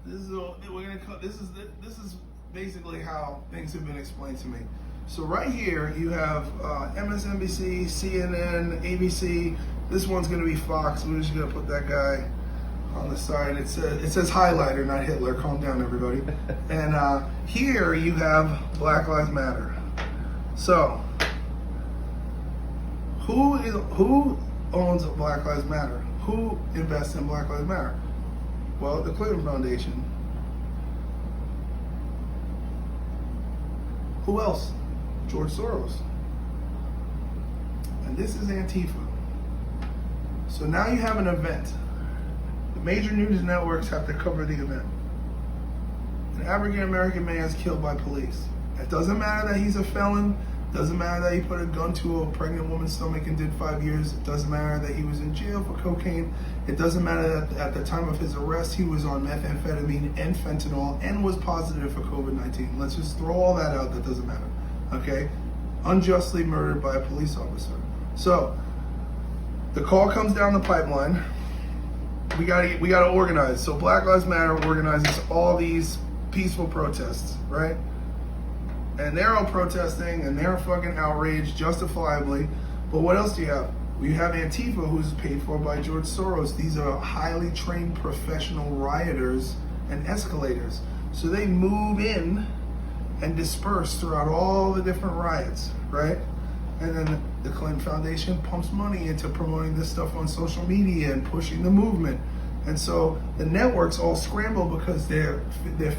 This is basically how things have been explained to me. So right here you have MSNBC, CNN, ABC. This one's going to be Fox. We're just going to put that guy on the side. It says highlighter, not Hitler. Calm down, everybody. And here you have Black Lives Matter. So who owns Black Lives Matter? Who invests in Black Lives Matter? Well, the Clinton Foundation. Who else? George Soros. And this is Antifa. So now you have an event. The major news networks have to cover the event. An African American man is killed by police. It doesn't matter that he's a felon. Doesn't matter that he put a gun to a pregnant woman's stomach and did 5 years. It doesn't matter that he was in jail for cocaine. It doesn't matter that at the time of his arrest he was on methamphetamine and fentanyl and was positive for COVID-19. Let's just throw all that out. That doesn't matter. Okay? Unjustly murdered by a police officer. So the call comes down the pipeline. We gotta organize. So Black Lives Matter organizes all these peaceful protests, right? And they're all protesting and they're fucking outraged justifiably. But what else do you have? We have Antifa, who's paid for by George Soros. These are highly trained professional rioters and escalators. So they move in and disperse throughout all the different riots, right? And then the Clinton Foundation pumps money into promoting this stuff on social media and pushing the movement. And so the networks all scramble because they're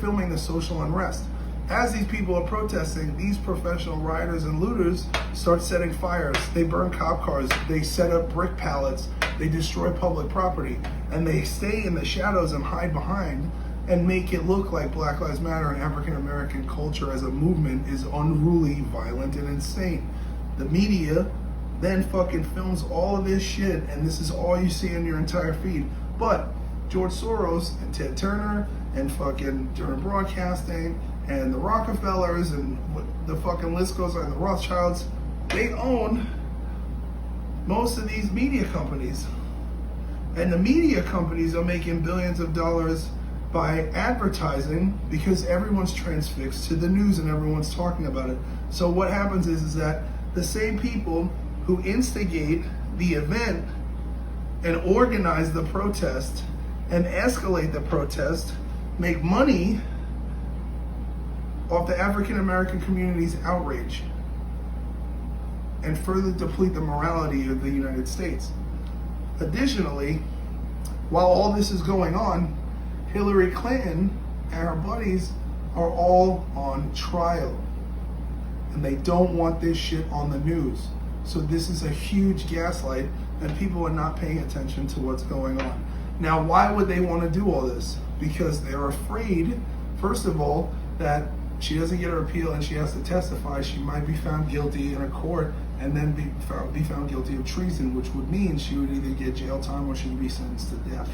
filming the social unrest. As these people are protesting, these professional rioters and looters start setting fires. They burn cop cars. They set up brick pallets. They destroy public property. And they stay in the shadows and hide behind and make it look like Black Lives Matter and African American culture as a movement is unruly, violent, and insane. The media then fucking films all of this shit, and this is all you see in your entire feed. But George Soros and Ted Turner and fucking Turner Broadcasting and the Rockefellers and the fucking list goes on, the Rothschilds, they own most of these media companies. And the media companies are making billions of dollars by advertising because everyone's transfixed to the news and everyone's talking about it. So what happens is that the same people who instigate the event and organize the protest and escalate the protest make money off the African American community's outrage and further deplete the morality of the United States. Additionally, while all this is going on, Hillary Clinton and her buddies are all on trial. And they don't want this shit on the news. So this is a huge gaslight and people are not paying attention to what's going on. Now, why would they want to do all this? Because they're afraid, first of all, that she doesn't get her appeal and she has to testify. She might be found guilty in a court and then be found guilty of treason, which would mean she would either get jail time or she would be sentenced to death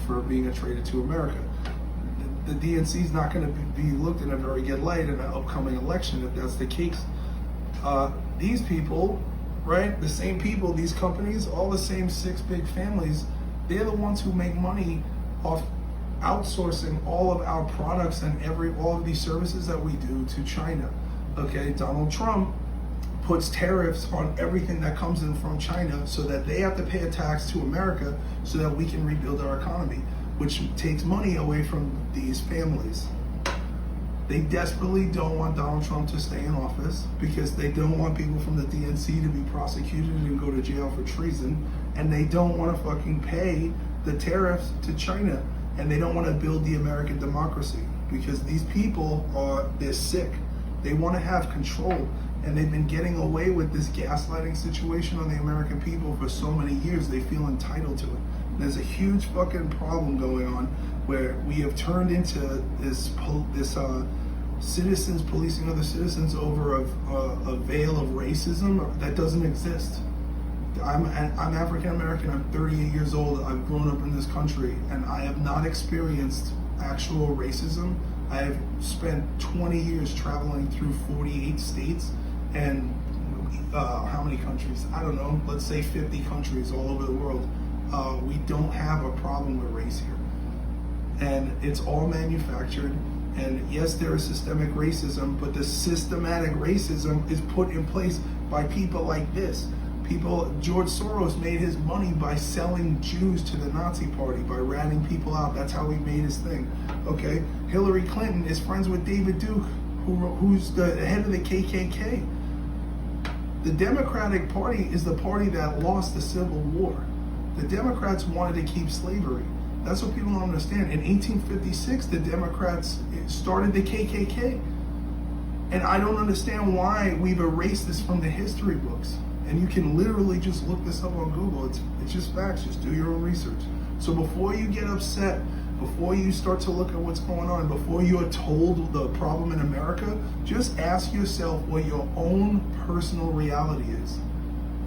for being a traitor to America. The DNC is not going to be looked in a very good light in an upcoming election if that's the case. These people, right, the same people, these companies, all the same six big families, they're the ones who make money off outsourcing all of our products and all of these services that we do to China. Okay, Donald Trump puts tariffs on everything that comes in from China so that they have to pay a tax to America so that we can rebuild our economy, which takes money away from these families. They desperately don't want Donald Trump to stay in office because they don't want people from the DNC to be prosecuted and go to jail for treason, and they don't want to fucking pay the tariffs to China, and they don't want to build the American democracy because these people they're sick. They want to have control, and they've been getting away with this gaslighting situation on the American people for so many years. They feel entitled to it. There's a huge fucking problem going on where we have turned into this citizens policing other citizens over a veil of racism that doesn't exist. I'm African American, I'm 38 years old, I've grown up in this country, and I have not experienced actual racism. I have spent 20 years traveling through 48 states and how many countries? I don't know, let's say 50 countries all over the world. We don't have a problem with race here. and it's all manufactured. And yes, there is systemic racism, but the systematic racism is put in place by people like this. George Soros made his money by selling Jews to the Nazi party, by ratting people out. That's how he made his thing, okay? Hillary Clinton is friends with David Duke, who's the head of the KKK. The Democratic Party is the party that lost the Civil War. The Democrats wanted to keep slavery. That's what people don't understand. In 1856, the Democrats started the KKK. And I don't understand why we've erased this from the history books. And you can literally just look this up on Google. It's just facts. Just do your own research. So before you get upset, before you start to look at what's going on, before you are told the problem in America, just ask yourself what your own personal reality is.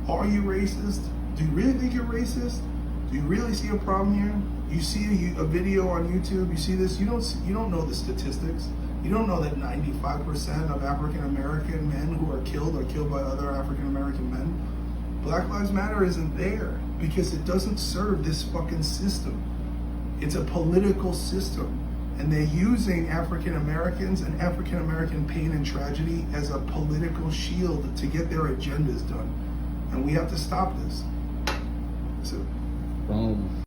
Are you racist? Do you really think you're racist? Do you really see a problem here? You see a video on YouTube, you see this, you don't know the statistics. You don't know that 95% of African American men who are killed by other African American men. Black Lives Matter isn't there because it doesn't serve this fucking system. It's a political system, and they're using African Americans and African American pain and tragedy as a political shield to get their agendas done. And we have to stop this. So. Boom.